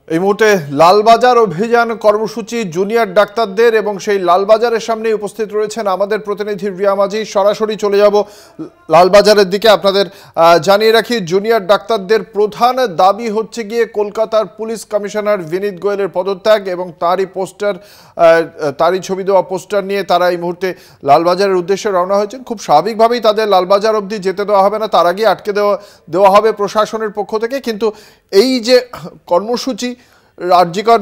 এই মুহূর্তে লালবাজার অভিযান কর্মসূচি জুনিয়র ডাক্তারদের এবং সেই লালবাজারের সামনে উপস্থিত রয়েছেন আমাদের প্রতিনিধি রিয়া মাঝি। সরাসরি চলে যাব লালবাজারের দিকে। আপনাদের জানিয়ে রাখি, জুনিয়র ডাক্তারদের প্রধান দাবি হচ্ছে গিয়ে কলকাতার পুলিশ কমিশনার বিনীত গোয়েলের পদত্যাগ এবং তারই ছবি দেওয়া পোস্টার নিয়ে তারা এই মুহূর্তে লালবাজারের উদ্দেশ্যে রওনা হয়েছেন। খুব স্বাভাবিকভাবেই তাদের লালবাজার অবধি যেতে দেওয়া হবে না, তার আগে আটকে দেওয়া হবে প্রশাসনের পক্ষ থেকে। কিন্তু এই যে কর্মসূচি, আরজিকর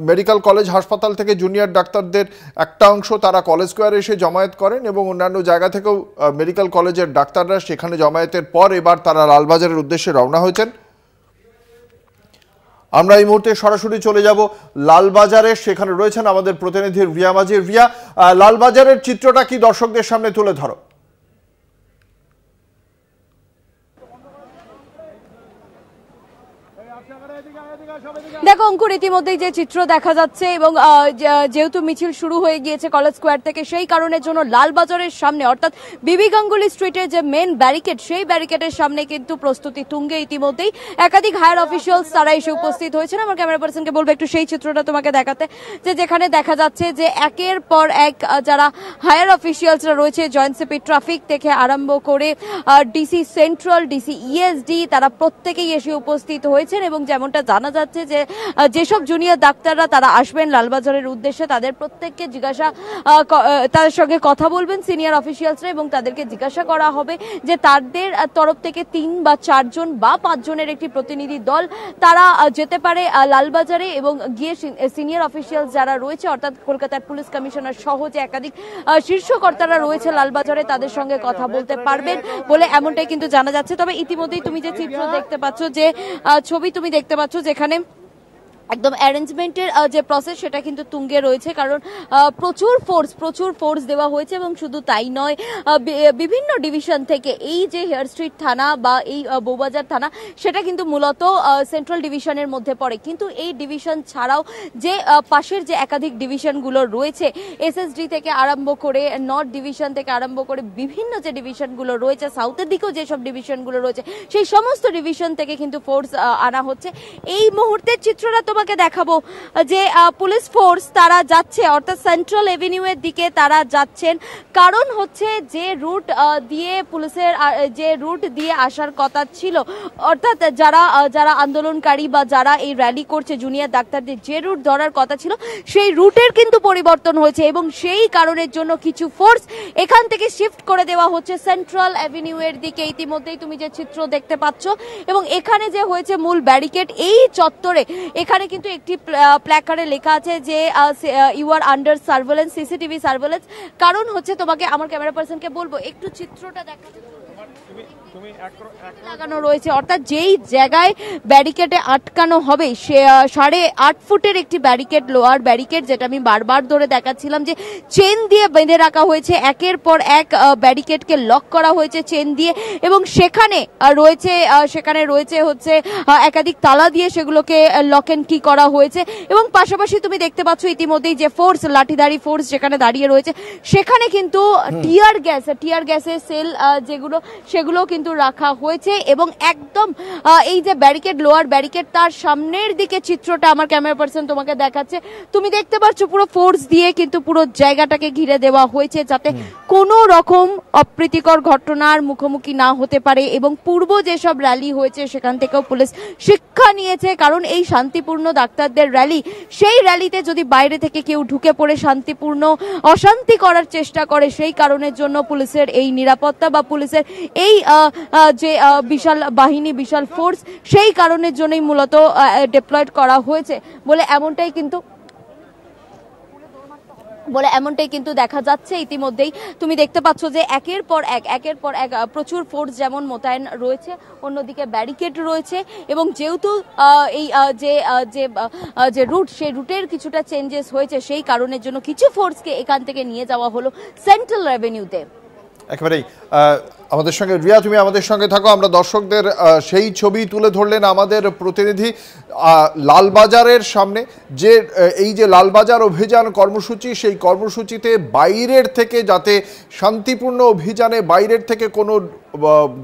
মেডিকেল কলেজ হাসপাতাল থেকে জুনিয়র ডাক্তারদের একটা অংশ তারা কলেজ স্কোয়ারে এসে জমায়েত করেন এবং অন্যান্য জায়গা থেকেও মেডিকেল কলেজের ডাক্তাররা সেখানে জমায়েতের পর এবার তারা লালবাজারের উদ্দেশ্যে রওনা হয়েছেন। আমরা এই মুহূর্তে সরাসরি চলে যাব লালবাজারে, সেখানে রয়েছেন আমাদের প্রতিনিধি রিয়া মাঝি। রিয়া, লালবাজারের চিত্রটা কি দর্শকদের সামনে তুলে ধরো। দেখো অঙ্কুর, ইতিমধ্যেই যে চিত্র দেখা যাচ্ছে এবং যেহেতু মিছিল শুরু হয়ে গিয়েছে কলেজ স্কোয়ার থেকে, সেই কারণের জন্য লালবাজারের সামনে অর্থাৎ বিবি গাঙ্গুলি স্ট্রিটের যে মেন ব্যারিকেড, সেই ব্যারিকেডের সামনে কিন্তু প্রস্তুতি তুঙ্গে। ইতিমধ্যেই একাধিক হায়ার অফিসিয়ালস তারা এসে উপস্থিত হয়েছেন। আমার ক্যামেরা পার্সনকে বলবো একটু সেই চিত্রটা তোমাকে দেখাতে, যেখানে দেখা যাচ্ছে যে একের পর এক যারা হায়ার অফিসিয়ালসরা রয়েছে, জয়েন্ট সিপি ট্রাফিক থেকে আরম্ভ করে ডিসি সেন্ট্রাল, ডিসি ইএসডি, তারা প্রত্যেকেই এসে উপস্থিত হয়েছেন। এবং যেমনটা জানা যাচ্ছে যে যেসব জুনিয়র ডাক্তাররা তারা আসবেন লালবাজারের উদ্দেশ্যে, তাদের প্রত্যেককে তাদের সঙ্গে কথা বলবেন সিনিয়র অফিসিয়ালসরা এবং তাদেরকে জিজ্ঞাসা করা হবে যে তাদের তরফ থেকে 3 বা 4 জন বা 5 জনের একটি প্রতিনিধি দল তারা যেতে পারে লালবাজারে এবং গিয়ে সিনিয়র অফিসিয়ালস যারা রয়েছে অর্থাৎ কলকাতার পুলিশ কমিশনার সহ যে একাধিক শীর্ষ কর্তারা রয়েছে লালবাজারে, তাদের সঙ্গে কথা বলতে পারবেন বলে এমনটাই কিন্তু জানা যাচ্ছে। তবে ইতিমধ্যেই তুমি যে চিত্র দেখতে পাচ্ছ, যে ছবি তুমি দেখতে পাচ্ছ, যেখানে একদম অ্যারেঞ্জমেন্টের যে প্রসেস সেটা কিন্তু তুঙ্গে রয়েছে, কারণ প্রচুর ফোর্স দেওয়া হয়েছে। এবং শুধু তাই নয়, বিভিন্ন ডিভিশন থেকে এই যে হেয়ার স্ট্রিট থানা বা এই বউবাজার থানা, সেটা কিন্তু মূলত সেন্ট্রাল ডিভিশনের মধ্যে পড়ে। কিন্তু এই ডিভিশন ছাড়াও যে পাশের যে একাধিক ডিভিশনগুলো রয়েছে, এসএসডি থেকে আরম্ভ করে নর্থ ডিভিশন থেকে আরম্ভ করে বিভিন্ন যে ডিভিশনগুলো রয়েছে, সাউথের দিকেও যেসব ডিভিশনগুলো রয়েছে, সেই সমস্ত ডিভিশন থেকে কিন্তু ফোর্স আনা হচ্ছে। এই মুহূর্তের চিত্রটা তোমাকে দেখাবো যে পুলিশ ফোর্স তারা যাচ্ছে অর্থাৎ সেন্ট্রাল এভিনিউ এর দিকে তারা যাচ্ছেন। কারণ হচ্ছে যে রুট দিয়ে পুলিশের যে রুট দিয়ে আসার কথা ছিল, অর্থাৎ যারা আন্দোলনকারী বা যারা এই র্যালি করছে জুনিয়র ডাক্তারদের যে রুট ধরার কথা ছিল, সেই রুটের কিন্তু পরিবর্তন হয়েছে এবং সেই কারণের জন্য কিছু ফোর্স এখান থেকে শিফট করে দেওয়া হচ্ছে সেন্ট্রাল এভিনিউ এর দিকে। ইতিমধ্যেই তুমি যে চিত্র দেখতে পাচ্ছ এবং এখানে যে হয়েছে মূল ব্যারিকেড, এই চত্বরে এখানে কিন্তু একটি প্ল্যাকার্ডে লেখা আছে যে you are under surveillance, CCTV surveillance. কারণ হচ্ছে, তোমাকে আমার ক্যামেরা পার্সনকে বলবো একটু চিত্রটা দেখাতে লাগানো রয়েছে, অর্থাৎ যেই জায়গায় ব্যারিকেডে আটকানো হবে সে 8.5 ফুটের একটি ব্যারিকেড, লোয়ার ব্যারিকেড, যেটা আমি বারবার ধরে দেখাচ্ছিলাম যে চেন দিয়ে বেঁধে রাখা হয়েছে, একের পর এক ব্যারিকেডকে লক করা হয়েছে চেন দিয়ে এবং সেখানে রয়েছে হচ্ছে একাধিক তালা দিয়ে সেগুলোকে লক এন্ড কি করা হয়েছে। এবং পাশাপাশি তুমি দেখতে পাচ্ছ ইতিমধ্যেই যে ফোর্স, লাঠিধারী ফোর্স যেখানে দাঁড়িয়ে রয়েছে, সেখানে কিন্তু টিয়ার গ্যাসের সেল সেগুলো কিন্তু রাখা হয়েছে। এবং একদম এই যে ব্যারিকেড, লোয়ার ব্যারিকেড, তার সামনের দিকে চিত্রটা আমার ক্যামেরা পার্সন তোমাকে দেখাচ্ছে, তুমি দেখতে পাচ্ছ পুরো ফোর্স দিয়ে কিন্তু পুরো জায়গাটাকে ঘিরে দেওয়া হয়েছে যাতে কোনো রকম অপ্রীতিকর ঘটনার মুখোমুখি না হতে পারে। এবং পূর্ব যেসব র্যালি হয়েছে সেখান থেকেও পুলিশ শিক্ষা নিয়েছে, কারণ এই শান্তিপূর্ণ ডাক্তারদের র্যালি, সেই র্যালিতে যদি বাইরে থেকে কেউ ঢুকে পড়ে শান্তিপূর্ণ অশান্তি করার চেষ্টা করে, সেই কারণের জন্য পুলিশের এই নিরাপত্তা বা পুলিশের এই যে বিশাল বাহিনী, বিশাল ফোর্স, সেই কারণের জন্যই মূলত ডিপ্লয়েড করা হয়েছে বলে এমনটাই কিন্তু দেখা যাচ্ছে। ইতিমধ্যেই তুমি দেখতে পাচ্ছ যে একের পর এক প্রচুর ফোর্স যেমন মোতায়েন রয়েছে, অন্যদিকে ব্যারিকেড রয়েছে। এবং যেহেতু এই যে রুট, সেই রুটের কিছুটা চেঞ্জেস হয়েছে, সেই কারণের জন্য কিছু ফোর্সকে এখান থেকে নিয়ে যাওয়া হলো সেন্ট্রাল রেভিনিউতে। একেবারেই আমাদের সঙ্গে রিয়া, তুমি আমাদের সঙ্গে থাকো। আমরা দর্শকদের সেই ছবি তুলে ধরলেন আমাদের প্রতিনিধি লালবাজারের সামনে, যে এই যে লালবাজার অভিযান কর্মসূচি, সেই কর্মসূচিতে বাইরের থেকে যাতে শান্তিপূর্ণ অভিযানে বাইরের থেকে কোনো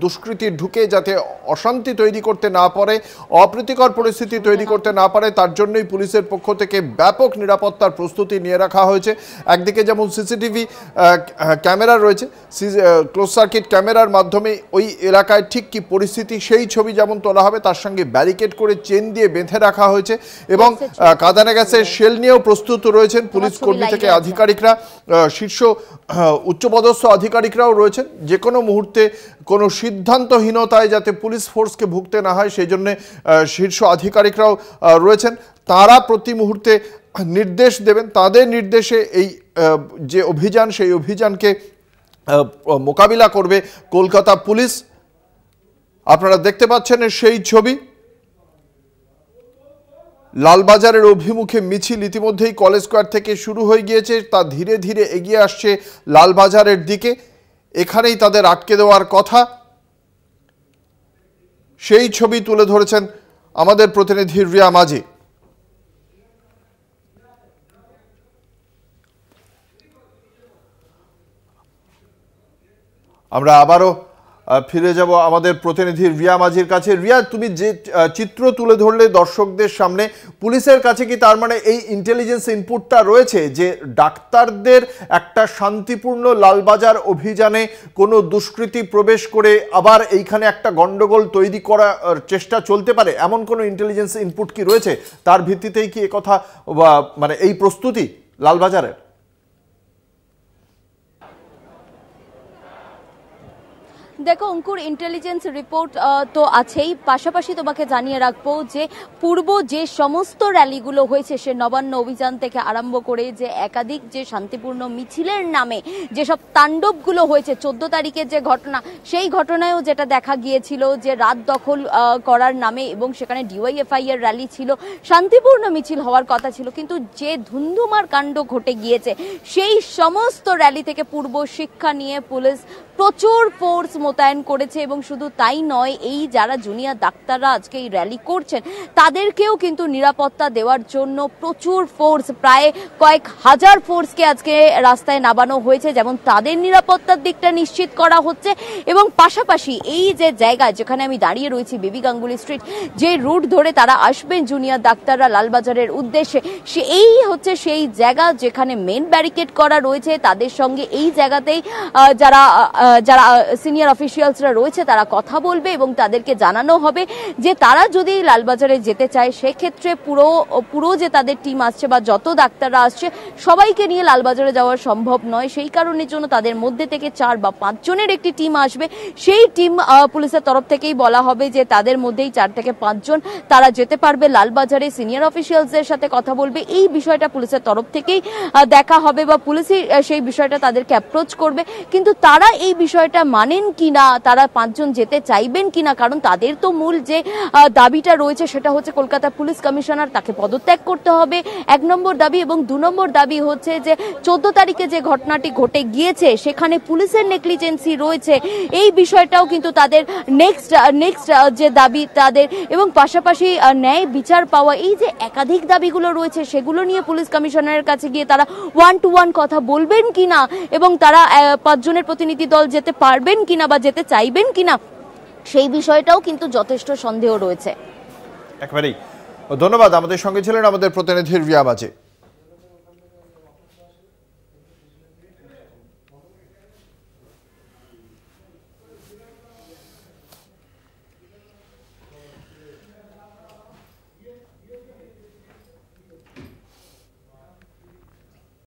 দুষ্কৃতী ঢুকে যাতে অশান্তি তৈরি করতে না পারে, অপ্রীতিকর পরিস্থিতি তৈরি করতে না পারে, তার জন্যই পুলিশের পক্ষ থেকে ব্যাপক নিরাপত্তার প্রস্তুতি নিয়ে রাখা হয়েছে। একদিকে যেমন সিসিটিভি ক্যামেরা রয়েছে, ক্লোজ সার্কিট ক্যামেরার মাধ্যমে ওই এলাকায় ঠিক কি পরিস্থিতি সেই ছবি যেমন তোলা হবে, তার সঙ্গে ব্যারিকেড করে চেন দিয়ে বেঁধে রাখা হয়েছে এবং কাঁদানে গ্যাসের শেল নিয়েও প্রস্তুত রয়েছেন পুলিশ কর্মী থেকে আধিকারিকরা, শীর্ষ উচ্চপদস্থ আধিকারিকরাও রয়েছেন। যে কোনো মুহূর্তে কোনো সিদ্ধান্তহীনতায় যাতে পুলিশ ফোর্সকে ভুগতে না হয় সেই জন্য শীর্ষ আধিকারিকরাও রয়েছেন। তারা প্রতি মুহূর্তে নির্দেশ দেবেন, তাদের নির্দেশে এই যে অভিযান সেই অভিযানকে মোকাবিলা করবে কলকাতা পুলিশ। আপনারা দেখতে পাচ্ছেন সেই ছবি, লালবাজারের অভিমুখে মিছিল ইতিমধ্যেই কলেজ স্কোয়ার থেকে শুরু হয়ে গিয়েছে, তা ধীরে ধীরে এগিয়ে আসছে লালবাজারের দিকে। এখানেই তাদের আটকে দেওয়ার কথা, সেই ছবি তুলে ধরেছেন আমাদের প্রতিনিধি রিয়া মাঝি। আমরা আবারও ফিরে যাব আমাদের প্রতিনিধি রিয়া মাঝির কাছে। রিয়া, তুমি যে চিত্র তুলে ধরলে দর্শকদের সামনে, পুলিশের কাছে কি তার মানে এই ইন্টেলিজেন্স ইনপুটটা রয়েছে যে ডাক্তারদের একটা শান্তিপূর্ণ লালবাজার অভিযানে কোনো দুষ্কৃতী প্রবেশ করে আবার এইখানে একটা গন্ডগোল তৈরি করার চেষ্টা চলতে পারে, এমন কোনো ইন্টেলিজেন্স ইনপুট কি রয়েছে? তার ভিত্তিতেই কি একথা মানে এই প্রস্তুতি লালবাজারের? দেখো অঙ্কুর, ইন্টেলিজেন্স রিপোর্ট তো আছেই, পাশাপাশি তোমাকে জানিয়ে রাখবো যে পূর্ব যে সমস্ত র্যালিগুলো হয়েছে, সে নবান্ন অভিযান থেকে আরম্ভ করে যে একাধিক যে শান্তিপূর্ণ মিছিলের নামে যেসব তাণ্ডবগুলো হয়েছে, 14 তারিখের যে ঘটনা, সেই ঘটনায়ও যেটা দেখা গিয়েছিল যে রাত দখল করার নামে এবং সেখানে ডিওয়াইএফআই এর র্যালি ছিল, শান্তিপূর্ণ মিছিল হওয়ার কথা ছিল, কিন্তু যে ধুন্ধুমার কাণ্ড ঘটে গিয়েছে সেই সমস্ত র্যালি থেকে পূর্ব শিক্ষা নিয়ে পুলিশ প্রচুর ফোর্স মোতায়েন করেছে। এবং শুধু তাই নয়, এই যারা জুনিয়র ডাক্তাররা আজকে এই র্যালি করছেন তাদেরকেও কিন্তু নিরাপত্তা দেওয়ার জন্য প্রচুর ফোর্স, প্রায় কয়েক হাজার ফোর্সকে আজকে রাস্তায় নামানো হয়েছে, যেমন তাদের নিরাপত্তার দিকটা নিশ্চিত করা হচ্ছে। এবং পাশাপাশি এই যে জায়গা যেখানে আমি দাঁড়িয়ে রয়েছি, বিবি গাঙ্গুলি স্ট্রিট, যে রুট ধরে তারা আসবেন জুনিয়র ডাক্তাররা লালবাজারের উদ্দেশ্যে, এই হচ্ছে সেই জায়গা যেখানে মেন ব্যারিকেড করা রয়েছে। তাদের সঙ্গে এই জায়গাতেই যারা সিনিয়র অফিসিয়ালসরা রয়েছে তারা কথা বলবে এবং তাদেরকে জানানো হবে যে তারা যদি লালবাজারে যেতে চায় সেক্ষেত্রে পুরো যে তাদের টিম আসছে বা যত ডাক্তাররা আসছে সবাইকে নিয়ে লালবাজারে যাওয়া সম্ভব নয়। সেই কারণের জন্য তাদের মধ্যে থেকে 4 বা 5 জনের একটি টিম আসবে। সেই টিম পুলিশের তরফ থেকেই বলা হবে যে তাদের মধ্যেই 4 থেকে 5 জন তারা যেতে পারবে লালবাজারে, সিনিয়র অফিসিয়ালসদের সাথে কথা বলবে। এই বিষয়টা পুলিশের তরফ থেকেই দেখা হবে বা পুলিশই সেই বিষয়টা তাদেরকে অ্যাপ্রোচ করবে। কিন্তু তারা এই বিষয়টা মানেন কিনা, তারা 5 জন যেতে চাইবেন কিনা, কারণ তাদের তো মূল যে দাবিটা রয়েছে সেটা হচ্ছে কলকাতা পুলিশ কমিশনার তাকে পদত্যাগ করতে হবে, 1 নম্বর দাবি। এবং 2 নম্বর দাবি হচ্ছে যে 14 তারিখে যে ঘটনাটি ঘটে গিয়েছে সেখানে পুলিশের নেগলিজেন্সি রয়েছে, এই বিষয়টাও কিন্তু তাদের নেক্সট যে দাবি তাদের। এবং পাশাপাশি ন্যায় বিচার পাওয়া, এই যে একাধিক দাবিগুলো রয়েছে সেগুলো নিয়ে পুলিশ কমিশনারের কাছে গিয়ে তারা 1 to 1 কথা বলবেন কিনা এবং তারা 5 জনের প্রতিনিধি দল যেতে পারবেন কিনা বা যেতে চাইবেন কিনা, সেই বিষয়টাও কিন্তু যথেষ্ট সন্দেহ রয়েছে। একেবারেই ধন্যবাদ। আমাদের সঙ্গে ছিলেন আমাদের প্রতিনিধি রিয়া মাঝি।